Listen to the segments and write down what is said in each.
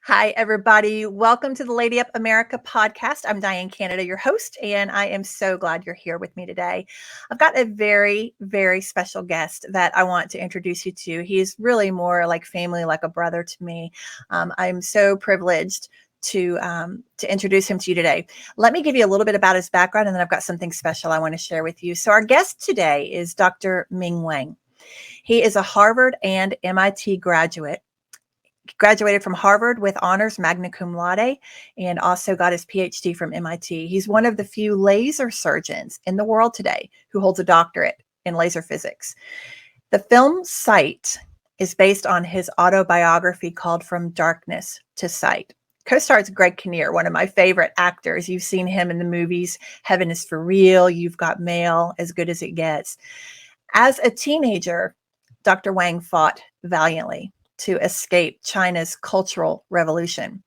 Hi, everybody. Welcome to the Lady Up America podcast. I'm Diane Canada, your host, and I am so glad you're here with me today. I've got a very, very special guest that I want to introduce you to. He's really more like family, like a brother to me. I'm so privileged to introduce him to you today. Let me give you a little bit about his background, and then I've got something special I want to share with you. So our guest today is Dr. Ming Wang. He is a Harvard and MIT graduate. Graduated from Harvard with honors magna cum laude and also got his PhD from MIT. He's one of the few laser surgeons in the world today who holds a doctorate in laser physics. The film Sight is based on his autobiography called From Darkness to Sight. Co-stars Greg Kinnear, one of my favorite actors. You've seen him in the movies Heaven is for Real, You've Got Mail, As Good as It Gets. As a teenager, Dr. Wang fought valiantly to escape China's Cultural Revolution.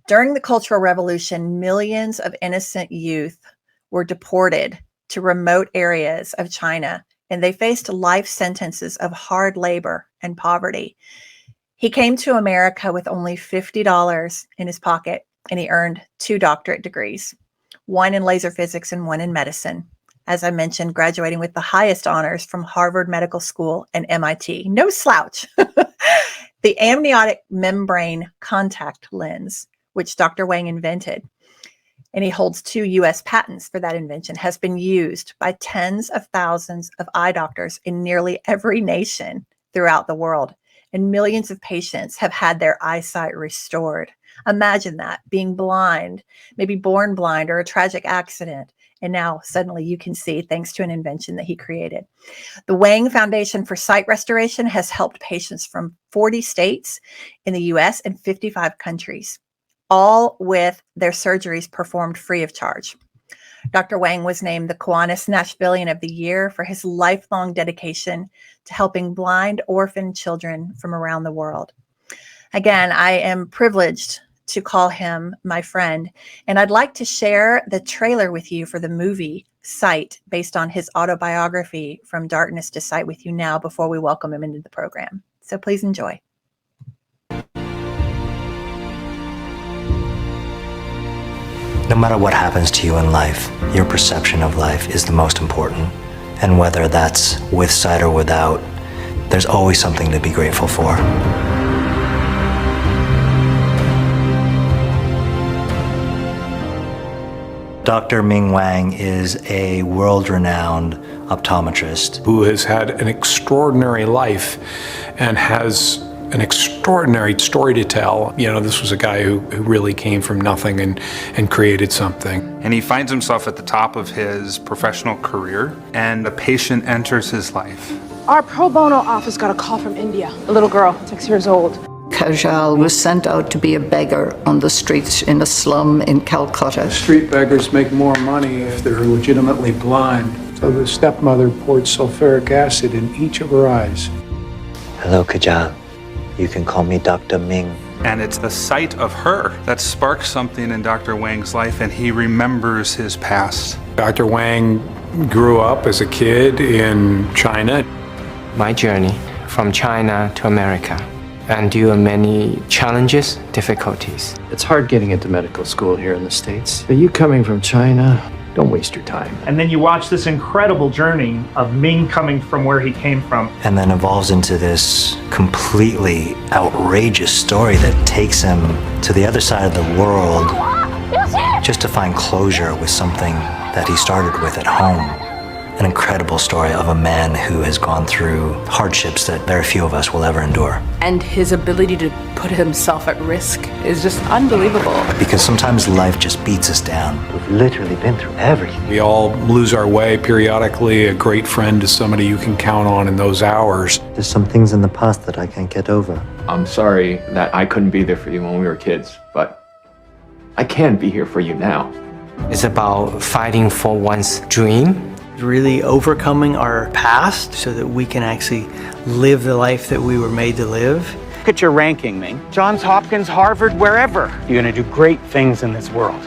During the Cultural Revolution, millions of innocent youth were deported to remote areas of China, and they faced life sentences of hard labor and poverty. He came to America with only $50 in his pocket, and he earned 2 doctorate degrees, one in laser physics and one in medicine. As I mentioned, graduating with the highest honors from Harvard Medical School and MIT. No slouch. The amniotic membrane contact lens, which Dr. Wang invented, and he holds 2 U.S. patents for that invention, has been used by tens of thousands of eye doctors in nearly every nation throughout the world. And millions of patients have had their eyesight restored. Imagine that, being blind, maybe born blind or a tragic accident. And now suddenly you can see thanks to an invention that he created. The Wang Foundation for Sight Restoration has helped patients from 40 states in the US and 55 countries, all with their surgeries performed free of charge. Dr. Wang was named the Kiwanis Nashvilleian of the Year for his lifelong dedication to helping blind orphan children from around the world. Again, I am privileged to call him my friend. And I'd like to share the trailer with you for the movie Sight, based on his autobiography From Darkness to Sight, with you now before we welcome him into the program. So please enjoy. No matter what happens to you in life, your perception of life is the most important. And whether that's with sight or without, there's always something to be grateful for. Dr. Ming Wang is a world-renowned optometrist who has had an extraordinary life and has an extraordinary story to tell. You know, this was a guy who really came from nothing and created something. And he finds himself at the top of his professional career, and a patient enters his life. Our pro bono office got a call from India. A little girl, 6 years old. Kajal was sent out to be a beggar on the streets in a slum in Calcutta. Street beggars make more money if they're legitimately blind. So the stepmother poured sulfuric acid in each of her eyes. Hello, Kajal. You can call me Dr. Ming. And it's the sight of her that sparks something in Dr. Wang's life, and he remembers his past. Dr. Wang grew up as a kid in China. My journey from China to America, and due to many challenges, difficulties. It's hard getting into medical school here in the States. But you coming from China, don't waste your time. And then you watch this incredible journey of Ming coming from where he came from. And then evolves into this completely outrageous story that takes him to the other side of the world just to find closure with something that he started with at home. An incredible story of a man who has gone through hardships that very few of us will ever endure. And his ability to put himself at risk is just unbelievable. Because sometimes life just beats us down. We've literally been through everything. We all lose our way periodically. A great friend is somebody you can count on in those hours. There's some things in the past that I can't get over. I'm sorry that I couldn't be there for you when we were kids, but I can be here for you now. It's about fighting for one's dream. Really overcoming our past so that we can actually live the life that we were made to live. Look at your ranking, Ming. Johns Hopkins, Harvard, wherever. You're gonna do great things in this world.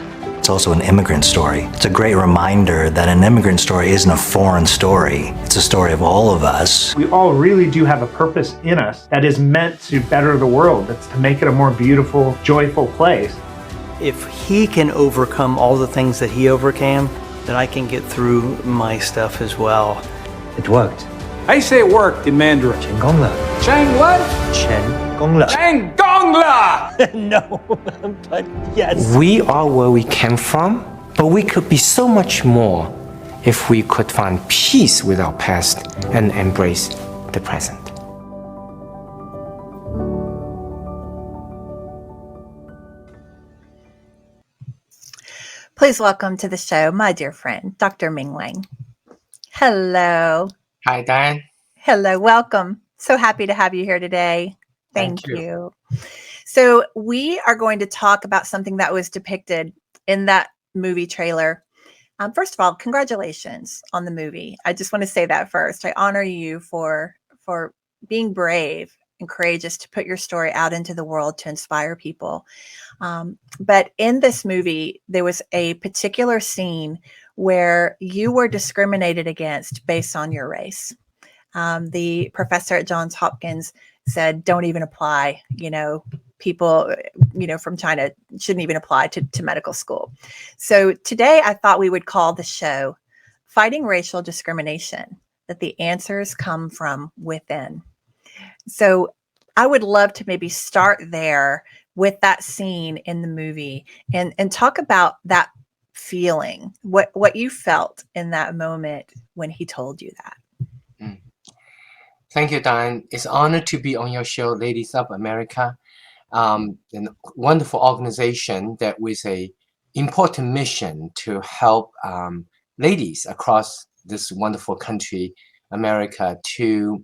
it's also an immigrant story. It's a great reminder that an immigrant story isn't a foreign story. It's a story of all of us. We all really do have a purpose in us that is meant to better the world. That's to make it a more beautiful, joyful place. If he can overcome all the things that he overcame, then I can get through my stuff as well. It worked. I say it worked in Mandarin. 成功了. Chang what? 成功了. Chang Gong La! No, but yes. We are where we came from, but we could be so much more if we could find peace with our past and embrace the present. Please welcome to the show my dear friend, Dr. Ming Wang. Hello. Hi, Diane. Hello, welcome. So happy to have you here today. Thank you. So we are going to talk about something that was depicted in that movie trailer. First of all, congratulations on the movie. I just want to say that first. I honor you for being brave and courageous to put your story out into the world to inspire people. But in this movie, there was a particular scene where you were discriminated against based on your race. The professor at Johns Hopkins said, don't even apply, people, from China shouldn't even apply to medical school. So today I thought we would call the show Fighting Racial Discrimination, that the answers come from within. So I would love to maybe start there with that scene in the movie and talk about that feeling, what you felt in that moment when he told you that. Thank you, Diane. It's an honor to be on your show, Ladies of America, a wonderful organization that with a important mission to help ladies across this wonderful country, America, to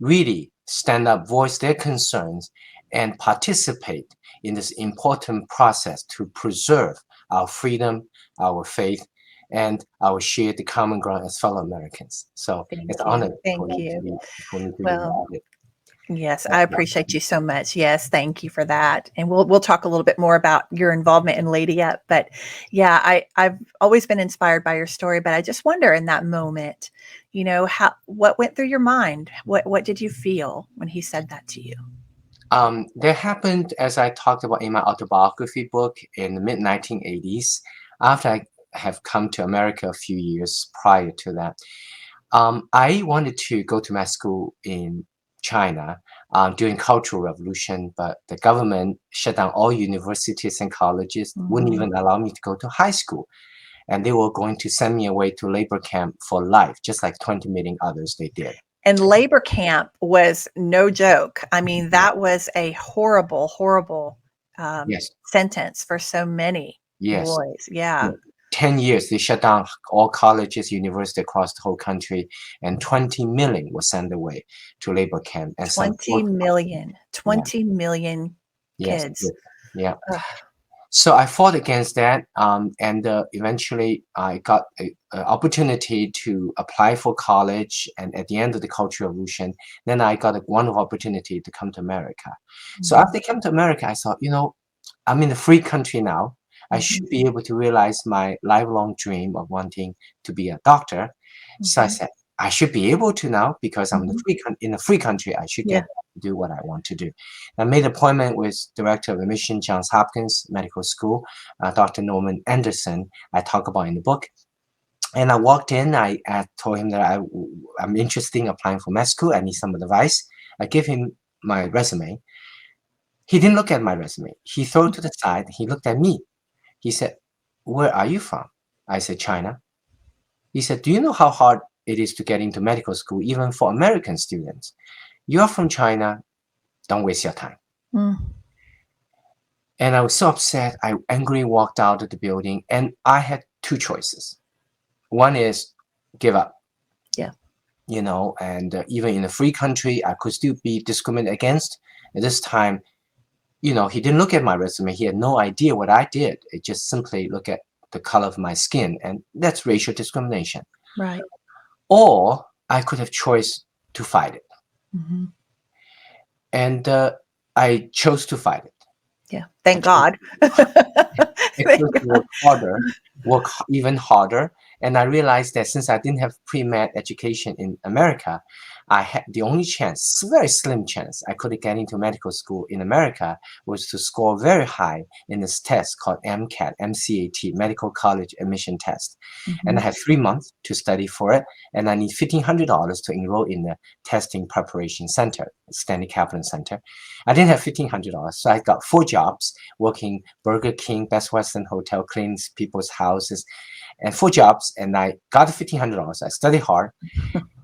really stand up, voice their concerns, and participate in this important process to preserve our freedom, our faith, and our shared common ground as fellow Americans. So it's an honor. Thank you. Well, yes, I appreciate you so much. Yes, thank you for that. And we'll talk a little bit more about your involvement in Lady Up. But yeah, I've always been inspired by your story. But I just wonder in that moment, what went through your mind? What did you feel when he said that to you? There happened, as I talked about in my autobiography book, in the mid-1980s, after I have come to America a few years prior to that. I wanted to go to med school in China during Cultural Revolution, but the government shut down all universities and colleges, wouldn't even allow me to go to high school. And they were going to send me away to labor camp for life, just like 20 million others they did. And labor camp was no joke. I mean, that was a horrible, horrible sentence for so many boys. Yeah. 10 years, they shut down all colleges, universities across the whole country, and 20 million were sent away to labor camp. And 20 million kids. Yeah. So I fought against that, and eventually I got an opportunity to apply for college. And at the end of the Cultural Revolution, then I got a wonderful opportunity to come to America. So after I came to America, I thought, I'm in a free country now. I should be able to realize my lifelong dream of wanting to be a doctor. So I said, I should be able to now because I'm in a free country. I should get to do what I want to do. I made an appointment with Director of Admission, Johns Hopkins Medical School, Dr. Norman Anderson. I talk about in the book. And I walked in. I told him that I'm interested in applying for med school. I need some advice. I gave him my resume. He didn't look at my resume. He threw it to the side. He looked at me. He said, "Where are you from?" I said, "China." He said, "Do you know how hard it is to get into medical school, even for American students? You're from China. Don't waste your time." And I was so upset. I angrily walked out of the building, and I had two choices. One is give up. Yeah. And even in a free country, I could still be discriminated against. At this time, he didn't look at my resume. He had no idea what I did. It just simply look at the color of my skin, and that's racial discrimination. Right. Or I could have choice to fight it. And I chose to fight it. Yeah. Thank God. It was work even harder. And I realized that since I didn't have pre-med education in America, I had the only chance, very slim chance, I could get into medical school in America was to score very high in this test called MCAT, Medical College Admission Test. And I had 3 months to study for it, and I need $1,500 to enroll in the testing preparation center, Stanley Kaplan Center. I didn't have $1,500, so I got 4 jobs working Burger King, Best Western Hotel, cleaning people's houses, and 4 jobs, and I got $1,500. I studied hard,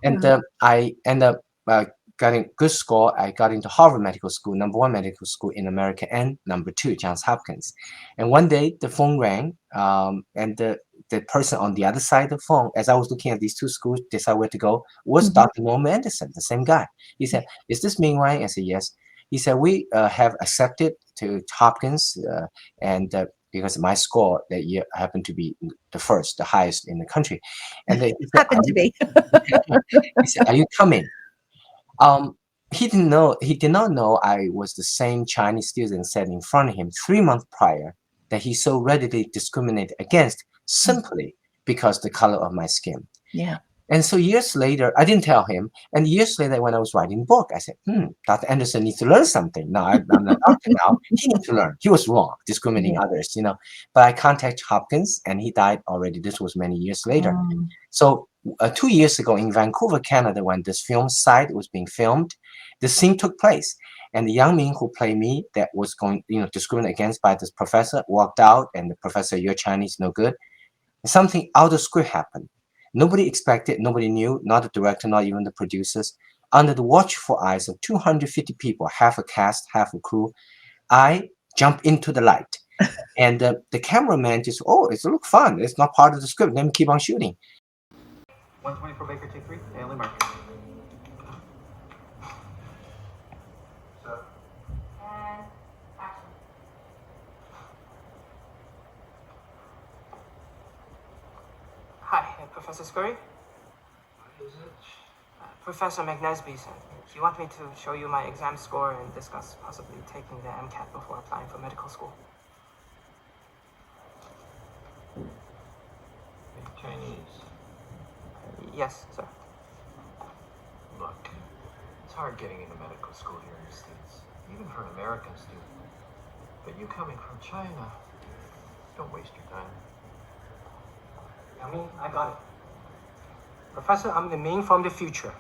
and I ended up getting good score. I got into Harvard Medical School, #1 medical school in America, and #2 Johns Hopkins. And one day the phone rang, and the person on the other side of the phone, as I was looking at these 2 schools, decide where to go, was Dr. Norman Anderson, the same guy. He said, "Is this Ming Wang?" I said, "Yes." He said, "We have accepted to Hopkins, and because my score that year happened to be the highest in the country." And he said, Happened to be. he said, "Are you coming?" He did not know I was the same Chinese student sat in front of him 3 months prior that he so readily discriminated against simply because the color of my skin. Yeah. And so years later, I didn't tell him. And years later, when I was writing the book, I said, Dr. Anderson needs to learn something. Now I'm a doctor now. He needs to learn. He was wrong, discriminating others, But I contacted Hopkins, and he died already. This was many years later. So 2 years ago in Vancouver, Canada, when this film site was being filmed, the scene took place. And the young man who played me that was going, discriminated against by this professor walked out, and the professor, "You're Chinese, no good." Something out of script happened. Nobody expected, nobody knew, not the director, not even the producers. Under the watchful eyes of 250 people, half a cast, half a crew, I jumped into the light. And the cameraman just, it looks fun. It's not part of the script. Let me keep on shooting. 124 Baker, take 3, Stanley Mark. And action. Hi, Professor Scurry? What is it? Professor McNesby said he wanted me to show you my exam score and discuss possibly taking the MCAT before applying for medical school. Chinese? Yes, sir. Look, it's hard getting into medical school here in the States, even for an American student. But you coming from China, don't waste your time. I got it. Professor, I'm the Ming from the future.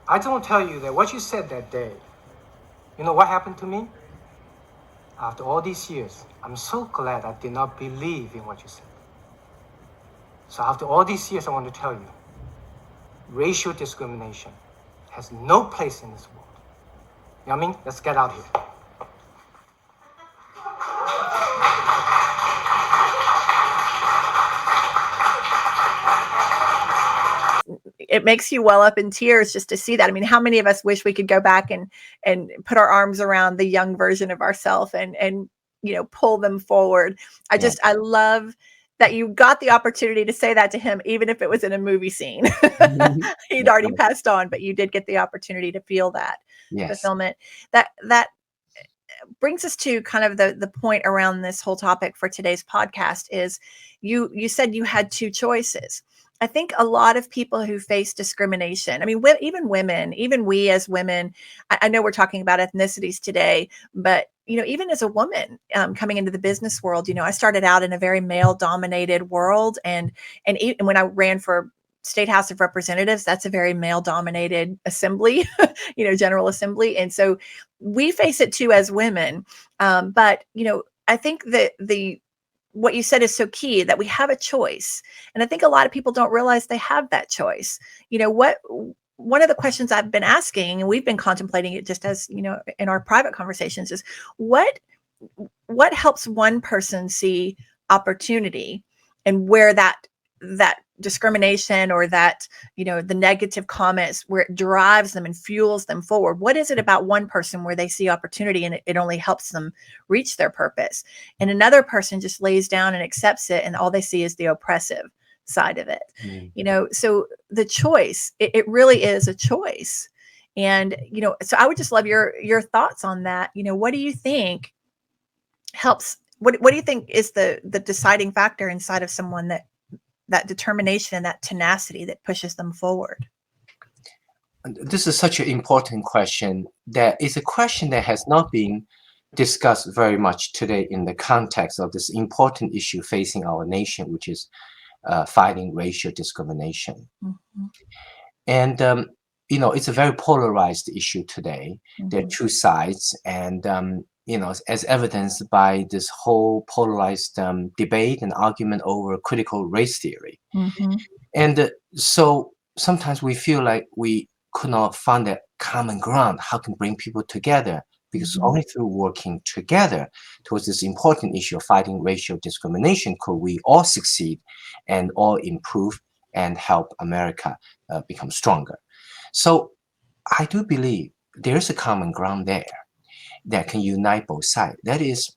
I don't tell you that what you said that day. You know what happened to me? After all these years, I'm so glad I did not believe in what you said. So after all these years, I want to tell you, racial discrimination has no place in this world. You know what I mean? Let's get out here. It makes you well up in tears just to see that. I mean, how many of us wish we could go back and put our arms around the young version of ourselves and pull them forward. I love that you got the opportunity to say that to him, even if it was in a movie scene. He'd already passed on, but you did get the opportunity to feel that fulfillment. That brings us to kind of the point around this whole topic for today's podcast is you said you had 2 choices. I think a lot of people who face discrimination, I mean, even women, even we as women, I know we're talking about ethnicities today, but, even as a woman coming into the business world, I started out in a very male dominated world. And when I ran for State House of Representatives, that's a very male dominated assembly, General Assembly. And so we face it too as women. But, I think that what you said is so key, that we have a choice. And I think a lot of people don't realize they have that choice. One of the questions I've been asking, and we've been contemplating it just as, in our private conversations, is what helps one person see opportunity and where that discrimination or that, the negative comments, where it drives them and fuels them forward. What is it about one person where they see opportunity and it only helps them reach their purpose? And another person just lays down and accepts it, and all they see is the oppressive side of it. So the choice, it really is a choice. And, so I would just love your thoughts on that. What do you think helps? What do you think is the deciding factor inside of someone that determination and that tenacity that pushes them forward? This is such an important question. That is a question that has not been discussed very much today in the context of this important issue facing our nation, which is fighting racial discrimination. Mm-hmm. And it's a very polarized issue today. Mm-hmm. There are two sides, and as evidenced by this whole polarized debate and argument over critical race theory. Mm-hmm. And so sometimes we feel like we could not find that common ground, how can bring people together, because Mm-hmm. only through working together towards this important issue of fighting racial discrimination could we all succeed and all improve and help America become stronger. So I do believe there is a common ground there that can unite both sides. That is,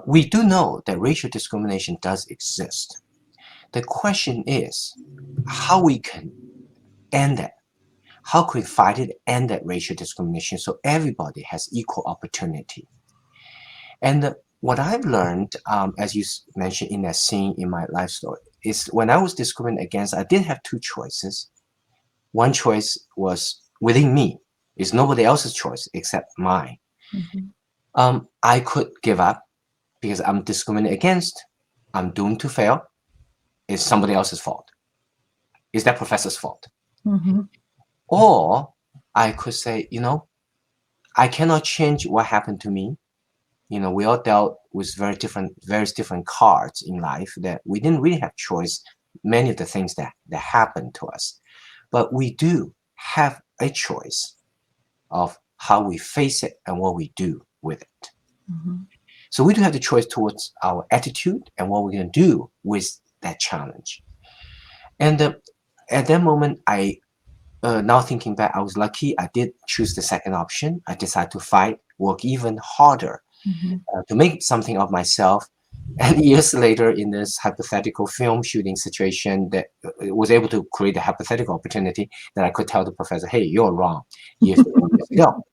we do know that racial discrimination does exist. The question is how we can end that. How can we fight it, end that racial discrimination so everybody has equal opportunity? And what I've learned, as you mentioned in that scene in my life story, is when I was discriminated against, I did have two choices. One choice was within me. It's nobody else's choice except mine. Mm-hmm. I could give up because I'm discriminated against. I'm doomed to fail. It's somebody else's fault. It's that professor's fault. Mm-hmm. Or I could say, I cannot change what happened to me. We all dealt with various different cards in life that we didn't really have choice. Many of the things that happened to us, but we do have a choice of how we face it and what we do with it. Mm-hmm. So we do have the choice towards our attitude and what we're going to do with that challenge. And at that moment, now thinking back, I was lucky. I did choose the second option. I decided to fight, work even harder to make something of myself. And years later, in this hypothetical film shooting situation, that was able to create a hypothetical opportunity that I could tell the professor, "Hey, you're wrong," years ago.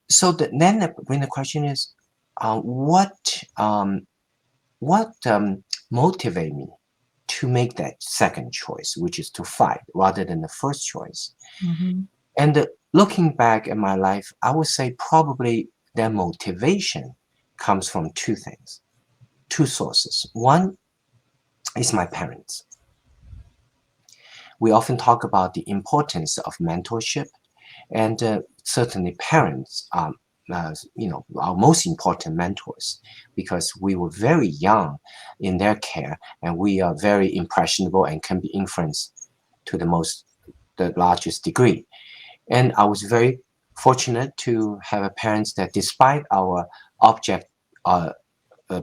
So then the question is, what motivated me to make that second choice, which is to fight rather than the first choice? Mm-hmm. And looking back at my life, I would say probably that motivation comes from two things, two sources. One is my parents. We often talk about the importance of mentorship, and certainly parents are our most important mentors, because we were very young in their care, and we are very impressionable and can be influenced to the largest degree. And I was very fortunate to have a parents that, despite our object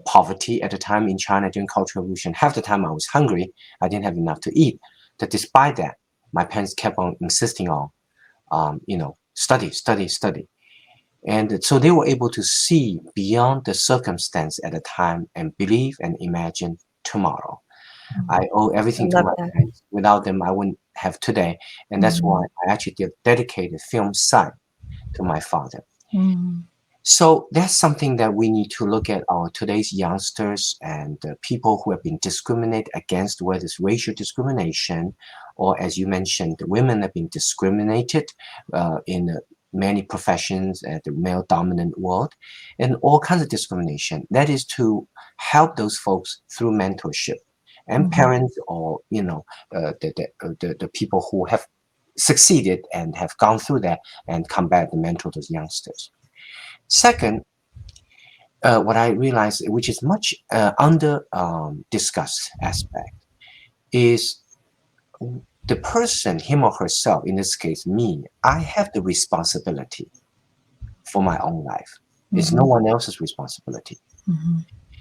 poverty at the time in China during Cultural Revolution, half the time I was hungry, I didn't have enough to eat. That despite that, my parents kept on insisting on, study. And so they were able to see beyond the circumstance at the time and believe and imagine tomorrow. Mm-hmm. I owe everything to my parents. Without them, I wouldn't have today. And that's why I actually dedicated film site to my father. Mm-hmm. So that's something that we need to look at our today's youngsters and people who have been discriminated against, whether it's racial discrimination or, as you mentioned, women have been discriminated in many professions at the male-dominant world, and all kinds of discrimination. That is to help those folks through mentorship and parents, or the people who have succeeded and have gone through that and come back to mentor those youngsters. Second, what I realized, which is much under discussed aspect, is the person, him or herself, in this case me, I have the responsibility for my own life. It's no one else's responsibility.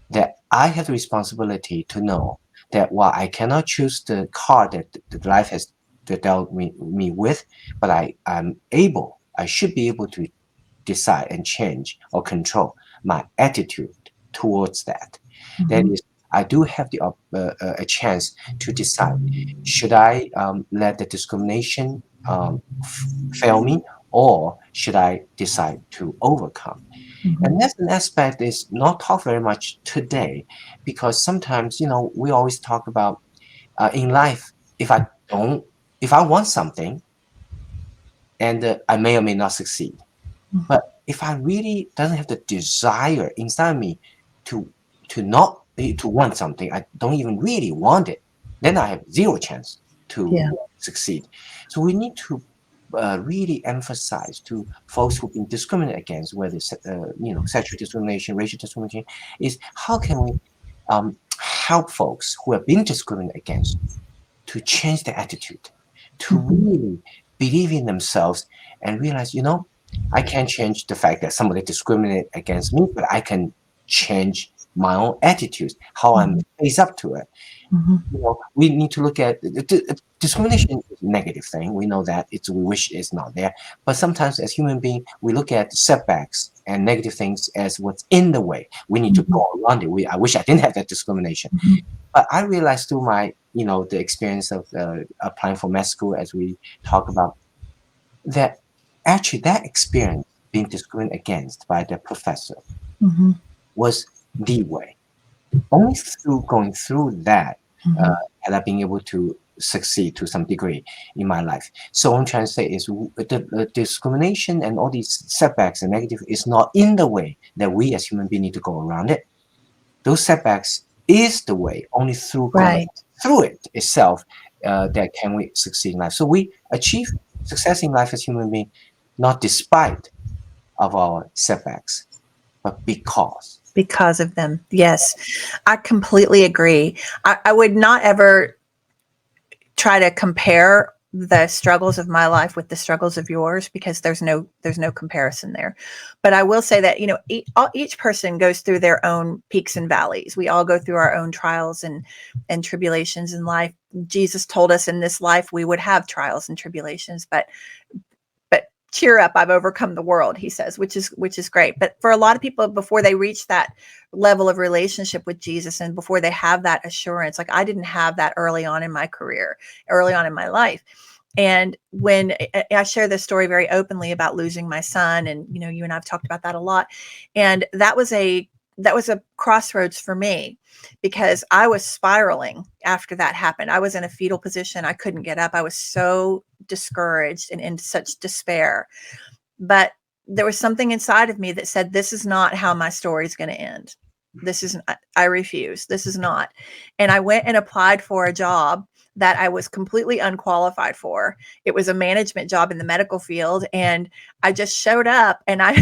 That I have the responsibility to know that while I cannot choose the card that life has dealt me with, but I should be able to decide and change or control my attitude towards that. That is, I do have a chance to decide, should I let the discrimination fail me, or should I decide to overcome? And that's an aspect is not talked very much today, because sometimes, we always talk about in life, if I want something, and I may or may not succeed. But if I really doesn't have the desire inside me to want something, I don't even really want it, then I have zero chance to succeed. So we need to really emphasize to folks who've been discriminated against, whether it's sexual discrimination, racial discrimination, is how can we help folks who have been discriminated against to change their attitude, to really believe in themselves and realize, I can't change the fact that somebody discriminated against me, but I can change my own attitudes, how I'm face up to it. We need to look at discrimination is a negative thing. We know that we wish it's not there. But sometimes as human beings, we look at setbacks and negative things as what's in the way. We need to go around it. I wish I didn't have that discrimination. But I realized through my, the experience of applying for med school, as we talk about, that actually that experience being discriminated against by the professor was the way. Only through going through that had I been able to succeed to some degree in my life. So what I'm trying to say is the discrimination and all these setbacks and negative is not in the way that we as human beings need to go around it. Those setbacks is the way. Only through going through it itself that can we succeed in life. So we achieve success in life as human beings, not despite of our setbacks, but because of them. Yes, I completely agree. I would not ever try to compare the struggles of my life with the struggles of yours, because there's no comparison there. But I will say that, each person goes through their own peaks and valleys. We all go through our own trials and tribulations in life. Jesus told us in this life we would have trials and tribulations, but cheer up, I've overcome the world, he says, which is great. But for a lot of people, before they reach that level of relationship with Jesus and before they have that assurance, like I didn't have that early on in my career, early on in my life. And when I share this story very openly about losing my son, and you and I've talked about that a lot, and that was a crossroads for me, because I was spiraling after that happened. I was in a fetal position. I couldn't get up. I was so discouraged and in such despair. But there was something inside of me that said, this is not how my story is going to end. I refuse. This is not. And I went and applied for a job that I was completely unqualified for. It was a management job in the medical field. And I just showed up, and I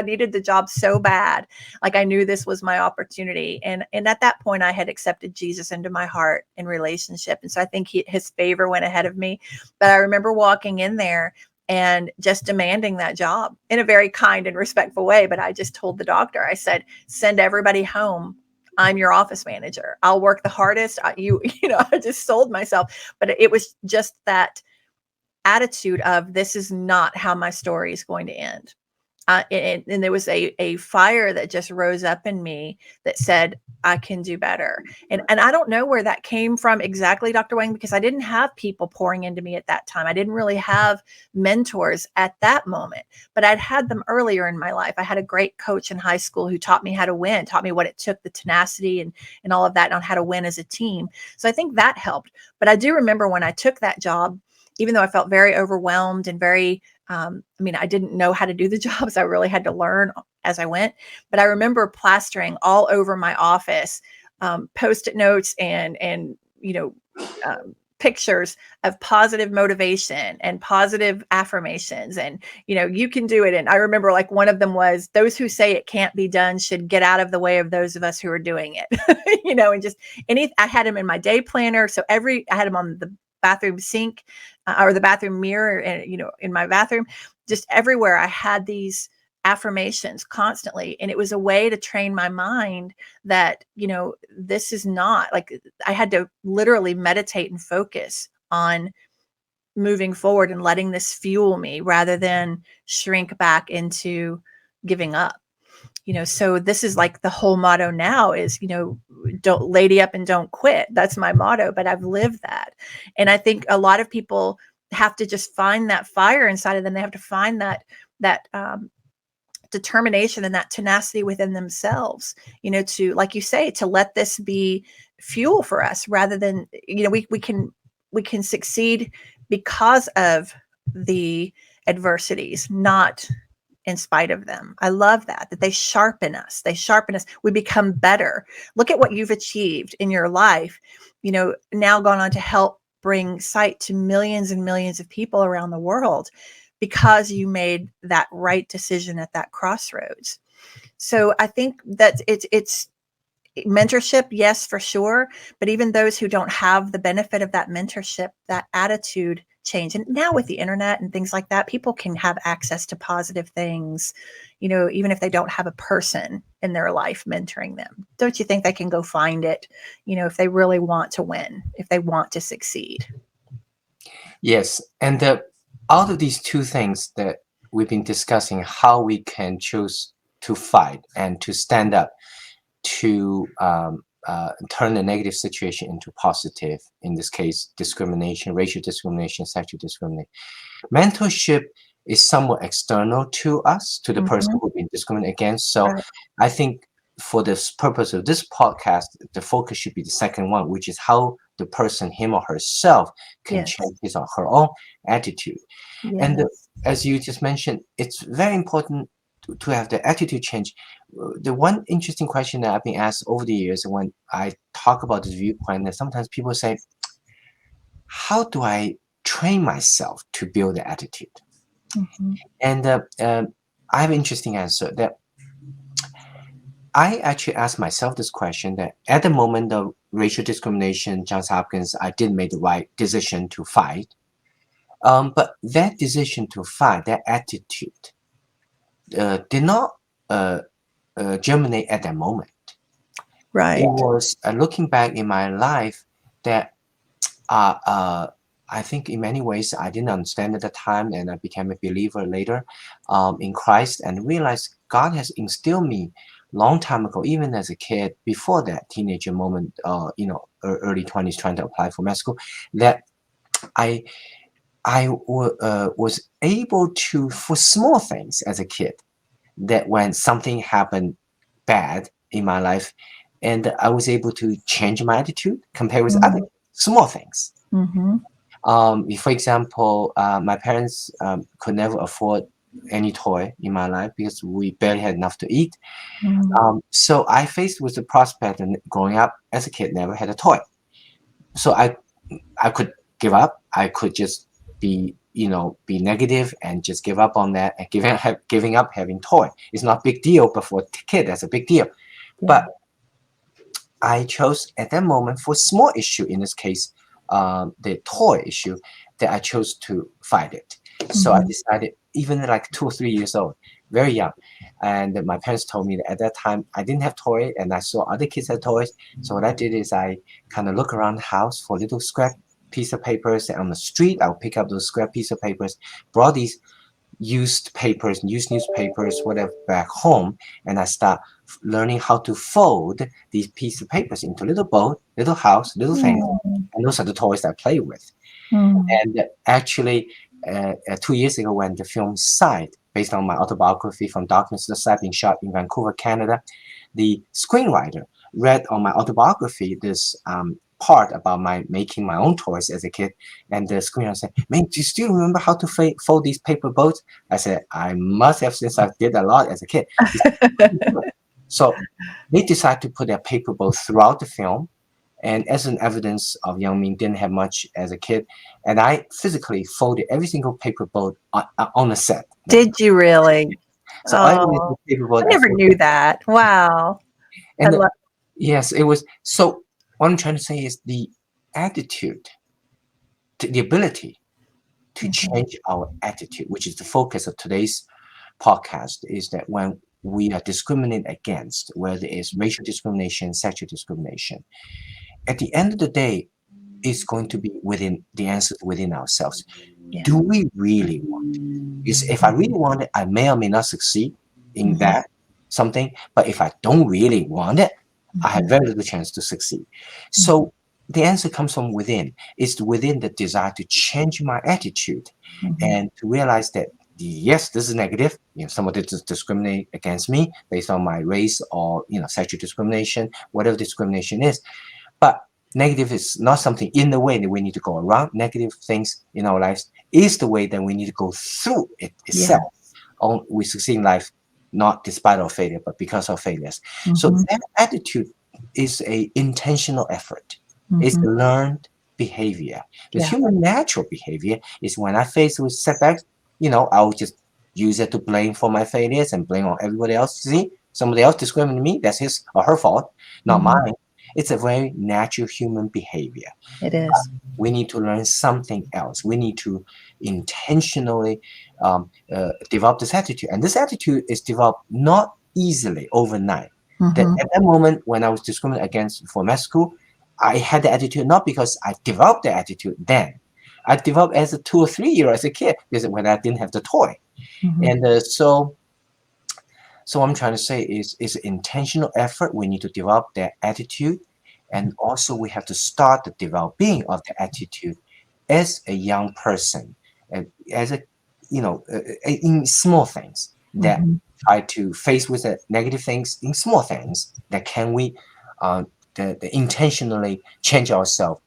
needed the job so bad. Like I knew this was my opportunity. And at that point I had accepted Jesus into my heart in relationship. And so I think his favor went ahead of me. But I remember walking in there and just demanding that job in a very kind and respectful way. But I just told the doctor, I said, send everybody home. I'm your office manager. I'll work the hardest. I just sold myself. But it was just that attitude of, this is not how my story is going to end. And there was a fire that just rose up in me that said, I can do better. And I don't know where that came from exactly, Dr. Wang, because I didn't have people pouring into me at that time. I didn't really have mentors at that moment, but I'd had them earlier in my life. I had a great coach in high school who taught me how to win, taught me what it took, the tenacity and all of that, on how to win as a team. So I think that helped. But I do remember when I took that job, even though I felt very overwhelmed and very, I didn't know how to do the jobs. I really had to learn as I went. But I remember plastering all over my office, Post-it notes and pictures of positive motivation and positive affirmations, and you can do it. And I remember like one of them was, those who say it can't be done should get out of the way of those of us who are doing it. And just I had them in my day planner. So I had them on the bathroom sink or the bathroom mirror, and in my bathroom, just everywhere I had these affirmations constantly. And it was a way to train my mind that, this is not like, I had to literally meditate and focus on moving forward and letting this fuel me rather than shrink back into giving up. So this is like the whole motto now is, don't lady up and don't quit. That's my motto, but I've lived that. And I think a lot of people have to just find that fire inside of them. They have to find that determination and that tenacity within themselves, to, like you say, to let this be fuel for us rather than, we can succeed because of the adversities, not in spite of them. I love that they sharpen us. We become better. Look at what you've achieved in your life, now gone on to help bring sight to millions and millions of people around the world because you made that right decision at that crossroads. So I think that it's mentorship, yes, for sure. But even those who don't have the benefit of that mentorship, that attitude change. And now with the internet and things like that, people can have access to positive things, even if they don't have a person in their life mentoring them. Don't you think they can go find it, if they really want to win, if they want to succeed? Yes. And out of these two things that we've been discussing, how we can choose to fight and to stand up to turn a negative situation into positive, in this case, discrimination, racial discrimination, sexual discrimination. Mentorship is somewhat external to us, to the person who's been discriminated against. So I think for this purpose of this podcast, the focus should be the second one, which is how the person, him or herself, can change his or her own attitude. And as you just mentioned, it's very important to have the attitude change. The one interesting question that I've been asked over the years when I talk about this viewpoint, that sometimes people say, how do I train myself to build the attitude? And I have an interesting answer that I actually asked myself this question, that at the moment of racial discrimination, Johns Hopkins, I did make the right decision to fight. But that decision to fight, that attitude, did not germinate at that moment. Right. It was looking back in my life that I think in many ways I didn't understand at the time, and I became a believer later in Christ and realized God has instilled me long time ago, even as a kid, before that teenager moment, early 20s, trying to apply for med school, that I was able to, for small things as a kid, that when something happened bad in my life, and I was able to change my attitude compared with other small things. For example, my parents could never afford any toy in my life because we barely had enough to eat. So I faced with the prospect, and growing up as a kid, never had a toy. So I could give up. I could just be negative and just give up on that, and giving up having toy. It's not a big deal, but for a kid, that's a big deal. But I chose at that moment, for a small issue, in this case, the toy issue, that I chose to fight it. So I decided, even like 2 or 3 years old, very young, and my parents told me that at that time I didn't have toy, and I saw other kids had toys. So what I did is I kind of look around the house for little scrap piece of papers, and on the street I'll pick up those scrap piece of papers, brought these used papers, used newspapers, whatever, back home, and I start learning how to fold these pieces of papers into little boat, little house, little things, and those are the toys I play with. And actually, 2 years ago, when the film Sight, based on my autobiography From Darkness to the Sight, being shot in Vancouver, Canada, the screenwriter read on my autobiography this part about my making my own toys as a kid, and the screenwriter said, "Man, do you still remember how to fold these paper boats?" I said, "I must have, since I did a lot as a kid." So they decided to put their paper boats throughout the film, and as an evidence of young Ming didn't have much as a kid, and I physically folded every single paper boat on the set. Did you really? So I never knew that. Wow. And yes, it was. So what I'm trying to say is the attitude, the ability to change our attitude, which is the focus of today's podcast, is that when we are discriminated against, whether it's racial discrimination, sexual discrimination, at the end of the day, it's going to be within the answer within ourselves. Do we really want it? If I really want it, I may or may not succeed in that something, but if I don't really want it, I have very little chance to succeed. So the answer comes from within. It's within the desire to change my attitude and to realize that yes, this is negative. Somebody discriminate against me based on my race or sexual discrimination, whatever discrimination is. But negative is not something in the way that we need to go around. Negative things in our lives is the way that we need to go through it itself. We succeed in life not despite our failure, but because of failures. So that attitude is a intentional effort. It's a learned behavior. The human natural behavior is when I face with setbacks, I'll just use it to blame for my failures and blame on everybody else. See, somebody else discriminated me. That's his or her fault, not mine. It's a very natural human behavior. It is. We need to learn something else. We need to intentionally develop this attitude. And this attitude is developed not easily overnight. At that moment when I was discriminated against for med school, I had the attitude not because I developed the attitude then. I developed as a 2 or 3 year as a kid, because when I didn't have the toy. And so what I'm trying to say is it's an intentional effort. We need to develop that attitude. And also we have to start the developing of the attitude as a young person, and as a, in small things that try to face with the negative things in small things that can we intentionally change ourselves,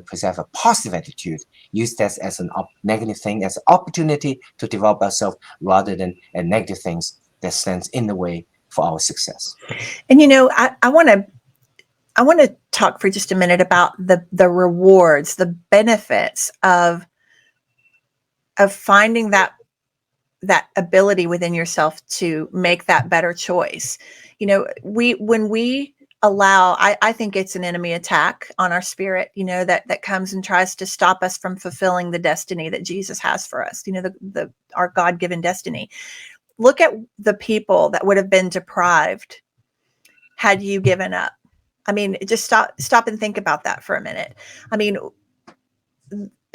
preserve a positive attitude, use that as a negative thing, as an opportunity to develop ourselves rather than negative things that stands in the way for our success. And I want to talk for just a minute about the rewards, the benefits of finding that ability within yourself to make that better choice. When we allow, I think it's an enemy attack on our spirit, that comes and tries to stop us from fulfilling the destiny that Jesus has for us, our God-given destiny. Look at the people that would have been deprived had you given up. I mean, just stop and think about that for a minute. I mean,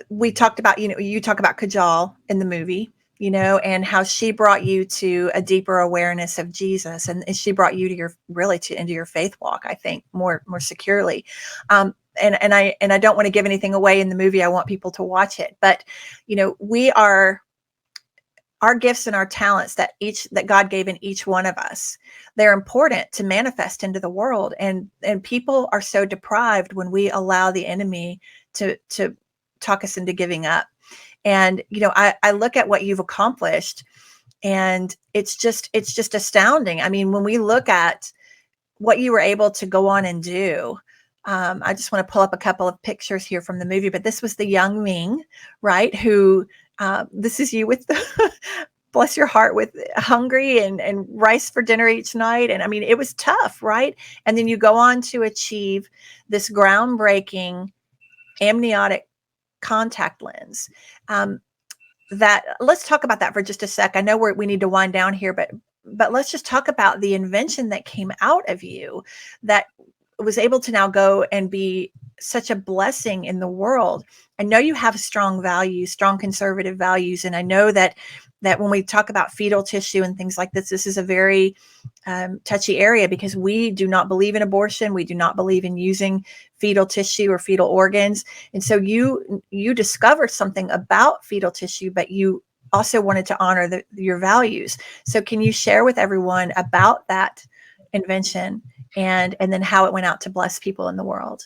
we talked about, you talk about Kajal in the movie, and how she brought you to a deeper awareness of Jesus, and she brought you to into your faith walk, I think, more securely. And I don't want to give anything away in the movie. I want people to watch it, but our gifts and our talents that God gave in each one of us, they're important to manifest into the world. And people are so deprived when we allow the enemy to talk us into giving up. And, I look at what you've accomplished, and it's just astounding. I mean, when we look at what you were able to go on and do, I just want to pull up a couple of pictures here from the movie, but this was the young Ming, right? Who, this is you with the, bless your heart, with hungry and rice for dinner each night. And I mean, it was tough, right? And then you go on to achieve this groundbreaking amniotic contact lens. That, let's talk about that for just a sec. I know we need to wind down here, but let's just talk about the invention that came out of you that was able to now go and be such a blessing in the world. I know you have strong values, strong conservative values. And I know that when we talk about fetal tissue and things like this is a very touchy area, because we do not believe in abortion. We do not believe in using fetal tissue or fetal organs. And so you discovered something about fetal tissue, but you also wanted to honor your values. So can you share with everyone about that invention and then how it went out to bless people in the world?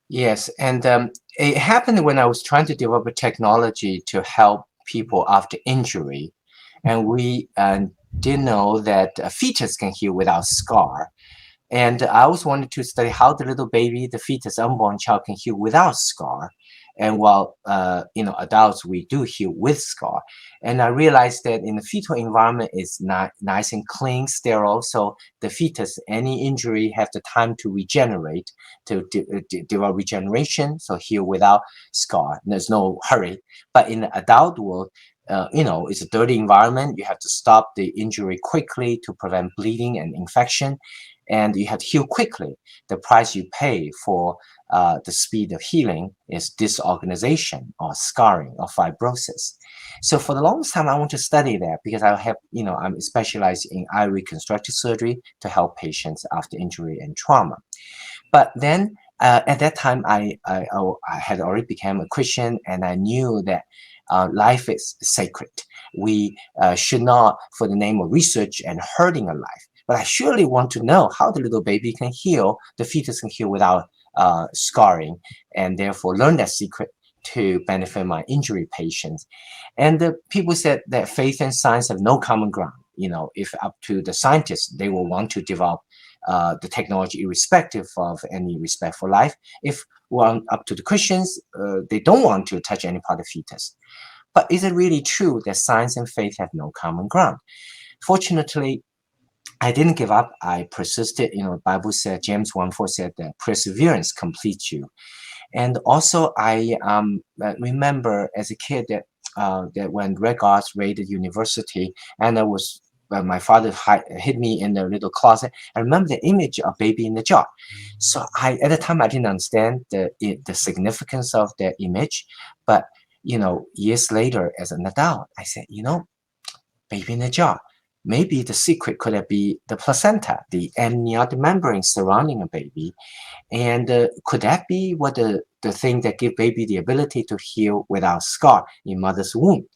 Yes, and it happened when I was trying to develop a technology to help people after injury, and we didn't know that a fetus can heal without scar. And I always wanted to study how the little baby, the fetus, unborn child, can heal without scar. And while adults, we do heal with scar. And I realized that in the fetal environment, it's not nice and clean, sterile. So the fetus, any injury, have the time to regenerate, to develop regeneration, so heal without scar. There's no hurry. But in the adult world, it's a dirty environment. You have to stop the injury quickly to prevent bleeding and infection, and you have to heal quickly. The price you pay for the speed of healing is disorganization or scarring or fibrosis. So for the longest time, I want to study that because I have, I'm specialized in eye reconstructive surgery to help patients after injury and trauma. But then at that time, I had already become a Christian, and I knew that life is sacred. We should not, for the name of research and hurting a life, but I surely want to know how the little baby can heal, the fetus can heal without scarring, and therefore learn that secret to benefit my injury patients. And the people said that faith and science have no common ground. If up to the scientists, they will want to develop the technology irrespective of any respect for life. If up to the Christians, they don't want to touch any part of fetus. But is it really true that science and faith have no common ground? Fortunately, I didn't give up. I persisted. The Bible said, James 1:4 said that perseverance completes you. And also, I remember as a kid that when Red Guards raided university, and I was my father hid me in the little closet. I remember the image of baby in the jar. So at the time I didn't understand the significance of that image, but years later as an adult, I said, baby in the jar. Maybe the secret could be the placenta, the amniotic membrane surrounding a baby. And could that be what the thing that give baby the ability to heal without scar in mother's womb?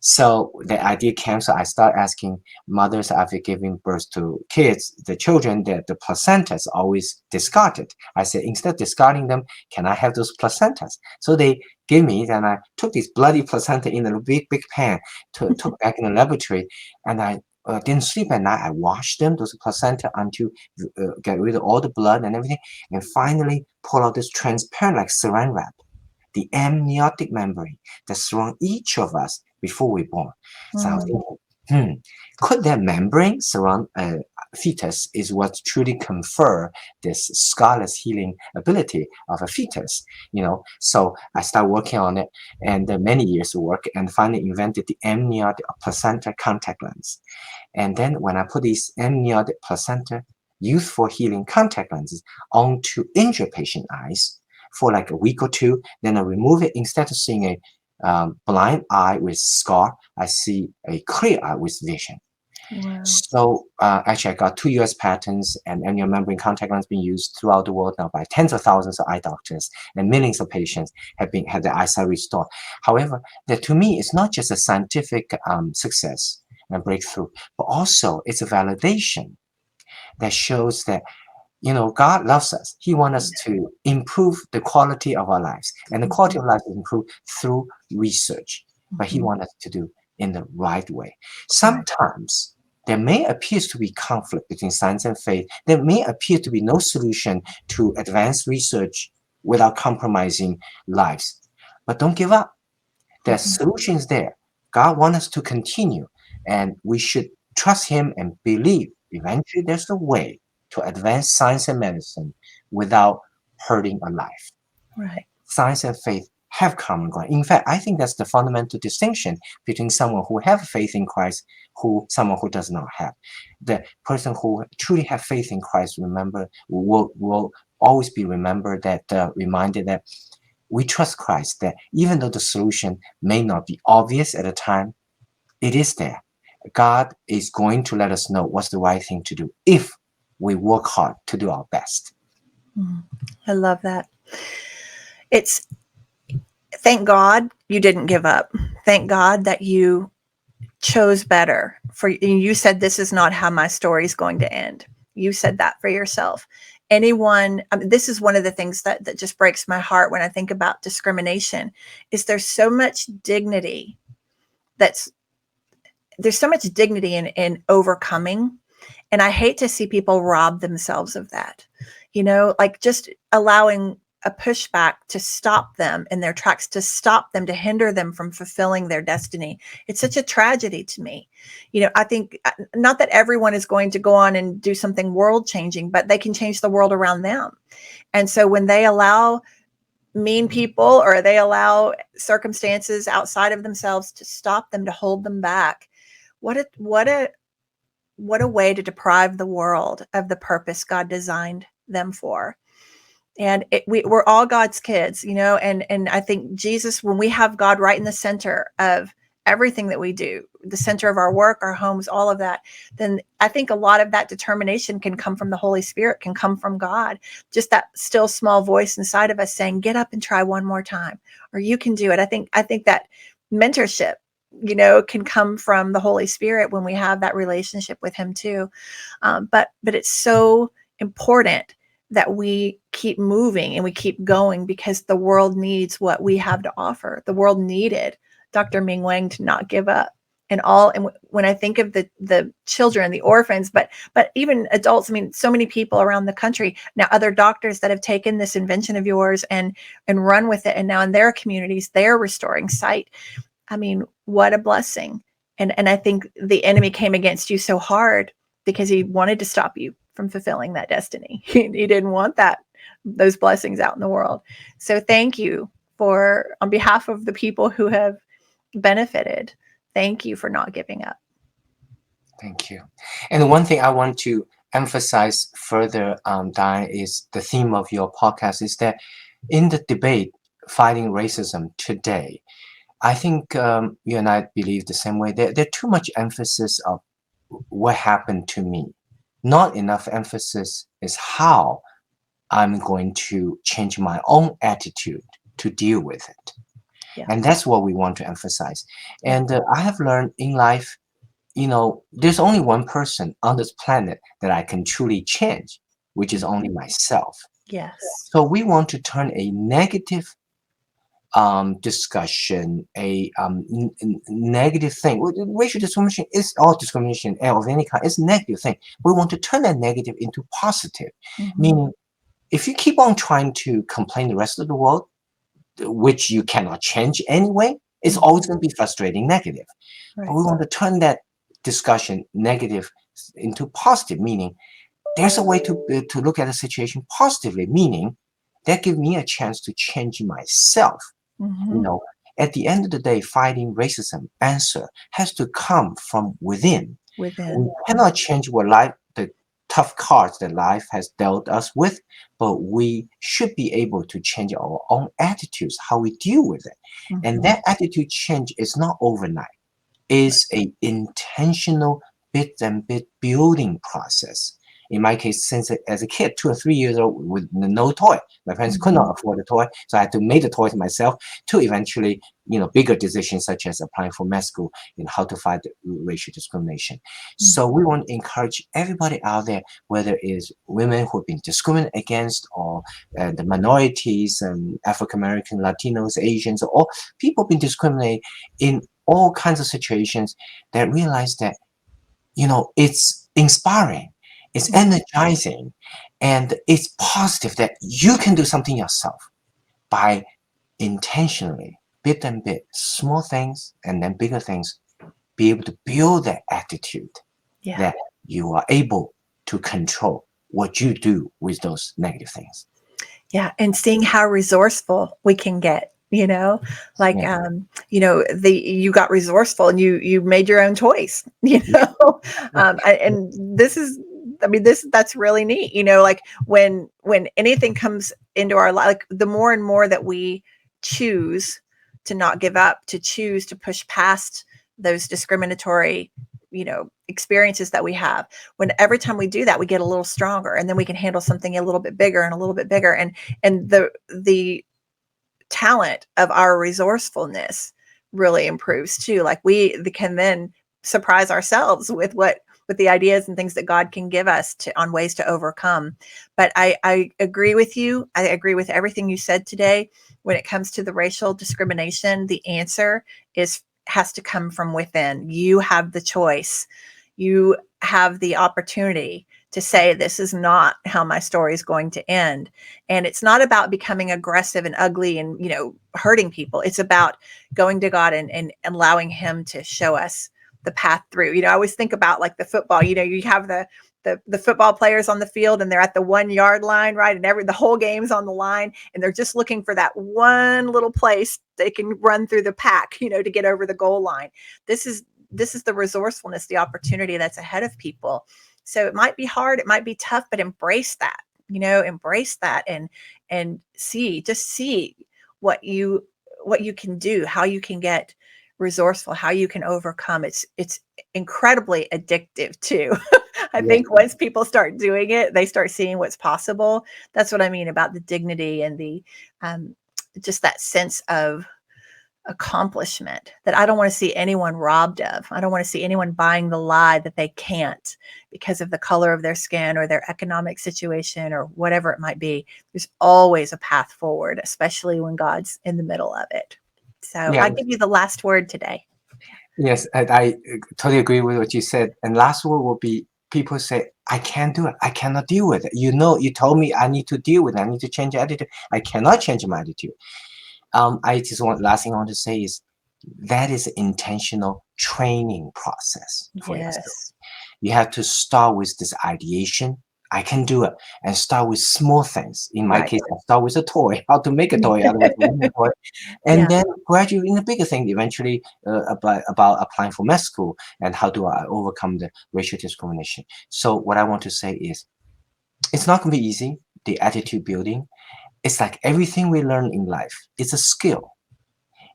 So the idea came, so I started asking mothers after giving birth to kids, the children, that the placenta is always discarded. I said, instead of discarding them, can I have those placentas? So they gave me, and I took this bloody placenta in a big pan, took back in the laboratory, and I didn't sleep at night. I washed them, those placenta, until get rid of all the blood and everything, and finally pull out this transparent like saran wrap, the amniotic membrane that surround each of us before we're born. So I was thinking, could that membrane surround a fetus is what truly confer this scarless healing ability of a fetus, So I started working on it, and many years of work, and finally invented the amniotic placenta contact lens. And then when I put these amniotic placenta used for healing contact lenses onto injured patient eyes for like a week or two, then I remove it. Instead of seeing a blind eye with scar, I see a clear eye with vision. Wow. So actually, I got 2 US patents, and amniotic membrane contact lens being used throughout the world now by tens of thousands of eye doctors, and millions of patients have their eyesight restored. However, that to me is not just a scientific success and breakthrough, but also it's a validation that shows that God loves us. He wants us to improve the quality of our lives. And the quality of life is improved through research. But He wants us to do in the right way. Sometimes there may appear to be conflict between science and faith. There may appear to be no solution to advanced research without compromising lives. But don't give up. There are solutions there. God wants us to continue. And we should trust Him and believe eventually there's a way to advance science and medicine without hurting a life. Right. Science and faith have common ground. In fact, I think that's the fundamental distinction between someone who have faith in Christ, someone who does not have. The person who truly have faith in Christ, remember, will always be remembered reminded that we trust Christ, that even though the solution may not be obvious at the time, it is there. God is going to let us know what's the right thing to do if we work hard to do our best. I love that. Thank God you didn't give up. Thank God that you chose better. You said, this is not how my story is going to end. You said that for yourself. This is one of the things that just breaks my heart when I think about discrimination, is there's so much dignity in overcoming. And I hate to see people rob themselves of that, like just allowing a pushback to stop them in their tracks, to hinder them from fulfilling their destiny. It's such a tragedy to me. I think not that everyone is going to go on and do something world changing, but they can change the world around them. And so when they allow mean people, or they allow circumstances outside of themselves to stop them, to hold them back. What a way to deprive the world of the purpose God designed them for. And we're all God's kids, and I think Jesus, when we have God right in the center of everything that we do, the center of our work, our homes, all of that, then I think a lot of that determination can come from the Holy Spirit, can come from God. Just that still small voice inside of us saying, get up and try one more time, or you can do it. I think that mentorship, can come from the Holy Spirit when we have that relationship with him too. But it's so important that we keep moving and we keep going, because the world needs what we have to offer. The world needed Dr. Ming Wang to not give up. And when I think of the children, the orphans, but even adults, I mean, so many people around the country now, other doctors that have taken this invention of yours and run with it, and now in their communities, they're restoring sight. I mean, what a blessing. And I think the enemy came against you so hard because he wanted to stop you from fulfilling that destiny. He didn't want those blessings out in the world. So thank you on behalf of the people who have benefited. Thank you for not giving up. Thank you. And one thing I want to emphasize further, Diane, is the theme of your podcast is that in the debate fighting racism today, I think you and I believe the same way. There's too much emphasis of what happened to me. Not enough emphasis is how I'm going to change my own attitude to deal with it. Yeah. And that's what we want to emphasize. And I have learned in life, there's only one person on this planet that I can truly change, which is only myself. Yes. So we want to turn a negative discussion, a negative thing. Racial discrimination is all discrimination of any kind. It's a negative thing. We want to turn that negative into positive, meaning if you keep on trying to complain the rest of the world, which you cannot change anyway, it's always going to be frustrating, negative. Right. But we want to turn that discussion negative into positive, meaning there's a way to look at a situation positively, meaning that gives me a chance to change myself. At the end of the day, fighting racism answer has to come from within. We cannot change the tough cards that life has dealt us with, but we should be able to change our own attitudes, how we deal with it. And that attitude change is not overnight. It's an intentional bit and bit building process. In my case, since as a kid, 2 or 3 years old with no toy, my parents could not afford a toy, so I had to make the toys myself to eventually, bigger decisions such as applying for med school and how to fight racial discrimination. So we want to encourage everybody out there, whether it's women who have been discriminated against, or the minorities and African American, Latinos, Asians, or people been discriminated in all kinds of situations, that realize that, it's inspiring. It's energizing, and it's positive that you can do something yourself by intentionally, bit and bit, small things and then bigger things, be able to build that attitude that you are able to control what you do with those negative things. Yeah, and seeing how resourceful we can get. You got resourceful and you made your own toys. And this is. That's really neat. When anything comes into our life, like the more and more that we choose to not give up, to choose to push past those discriminatory, experiences that we have, every time we do that, we get a little stronger, and then we can handle something a little bit bigger and a little bit bigger. And the talent of our resourcefulness really improves too. Like we can then surprise ourselves with the ideas and things that God can give us on ways to overcome. But I agree with you. I agree with everything you said today. When it comes to the racial discrimination, the answer has to come from within. You have the choice. You have the opportunity to say, this is not how my story is going to end. And it's not about becoming aggressive and ugly and, hurting people. It's about going to God and allowing him to show us the path through. I always think about like the football, you have the football players on the field and they're at the 1 yard line, right? And the whole game's on the line and they're just looking for that one little place they can run through the pack, to get over the goal line. This is the resourcefulness, the opportunity that's ahead of people. So it might be hard, it might be tough, but embrace that, embrace that and see what you can do, how you can get resourceful, how you can overcome. It's incredibly addictive too. I think once people start doing it, they start seeing what's possible. That's what I mean about the dignity and the just that sense of accomplishment that I don't want to see anyone robbed of. I don't want to see anyone buying the lie that they can't because of the color of their skin or their economic situation or whatever it might be. There's always a path forward, especially when God's in the middle of it. So I give you the last word today. Yes, I totally agree with what you said. And last word will be, people say, I can't do it. I cannot deal with it. You told me I need to deal with it. I need to change attitude. I cannot change my attitude. Last thing I want to say is that is an intentional training process for yourself. You have to start with this ideation. I can do it, and start with small things. In my case, I start with a toy, how to make a toy out of a toy, and then gradually in the bigger thing, eventually about applying for med school and how do I overcome the racial discrimination. So what I want to say is, it's not going to be easy. The attitude building, it's like everything we learn in life. It's a skill.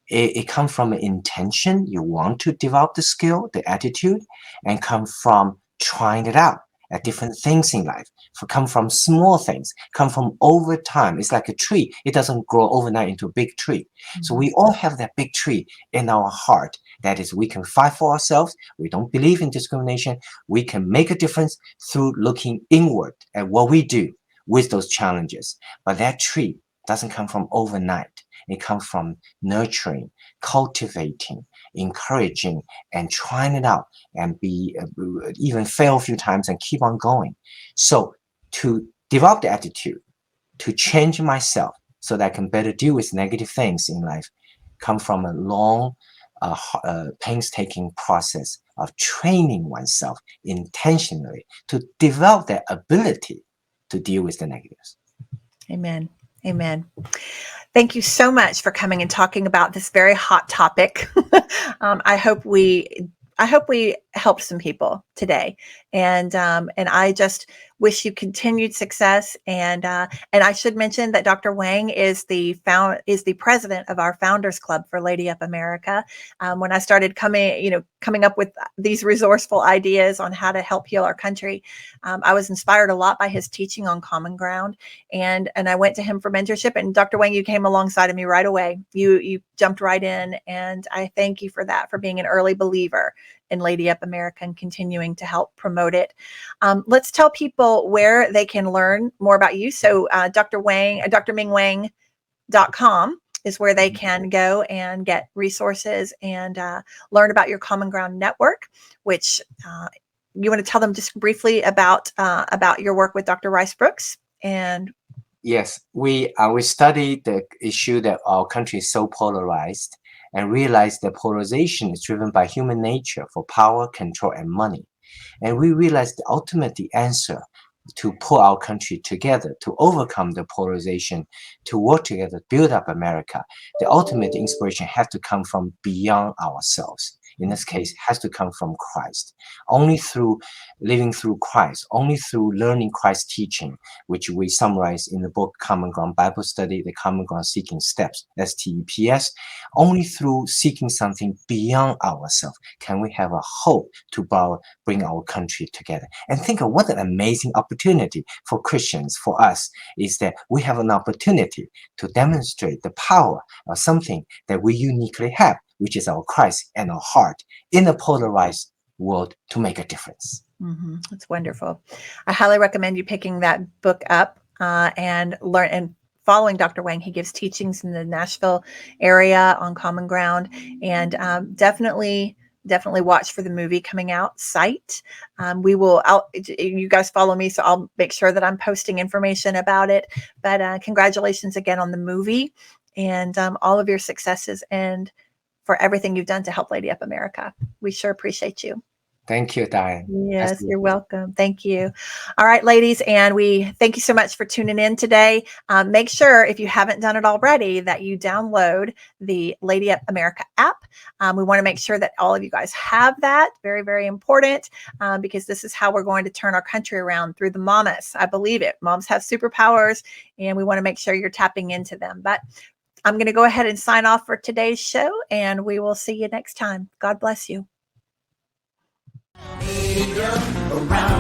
It comes from an intention. You want to develop the skill, the attitude, and come from trying it out at different things in life. Come from small things, come from over time. It's like a tree. It doesn't grow overnight into a big tree. So we all have that big tree in our heart. That is, we can fight for ourselves. We don't believe in discrimination. We can make a difference through looking inward at what we do with those challenges. But that tree doesn't come from overnight. It comes from nurturing, cultivating, encouraging, and trying it out, and even fail a few times and keep on going. So to develop the attitude, to change myself so that I can better deal with negative things in life, come from a long, painstaking process of training oneself intentionally to develop that ability to deal with the negatives. Amen. Amen. Thank you so much for coming and talking about this very hot topic. I hope we helped some people today, and I just wish you continued success. And I should mention that Dr. Wang is the president of our Founders Club for Lady Up America. When I started coming up with these resourceful ideas on how to help heal our country, I was inspired a lot by his teaching on common ground, and I went to him for mentorship. And Dr. Wang, you came alongside of me right away. You jumped right in, and I thank you for that, for being an early believer in Lady Up America and continuing to help promote it. Let's tell people where they can learn more about you. So Dr. Ming.com is where they can go and get resources and learn about your Common Ground Network, which you want to tell them just briefly about your work with Dr. Rice Brooks. And yes, we studied the issue that our country is so polarized, and realized that polarization is driven by human nature for power, control, and money. And we realized the answer to pull our country together, to overcome the polarization, to work together, build up America, the ultimate inspiration has to come from beyond ourselves. In this case, has to come from Christ. Only through living through Christ, only through learning Christ's teaching, which we summarize in the book Common Ground Bible Study, the Common Ground Seeking Steps, STEPS, only through seeking something beyond ourselves can we have a hope to bring our country together. And think of what an amazing opportunity for Christians, for us, is that we have an opportunity to demonstrate the power of something that we uniquely have, which is our Christ and our heart in a polarized world, to make a difference. That's wonderful. I highly recommend you picking that book up and learn and following Dr. Wang. He gives teachings in the Nashville area on Common Ground, and definitely watch for the movie coming out, Sight. You guys follow me, so I'll make sure that I'm posting information about it. But congratulations again on the movie and all of your successes, and for everything you've done to help Lady Up America. We sure appreciate you. Thank you, Diane. Yes, you're welcome. Thank you. All right, ladies, and we thank you so much for tuning in today. Make sure, if you haven't done it already, that you download the Lady Up America app. We want to make sure that all of you guys have that. Very, very important, because this is how we're going to turn our country around, through the mamas. I believe it. Moms have superpowers, and we want to make sure you're tapping into them. But I'm going to go ahead and sign off for today's show, and we will see you next time. God bless you. Around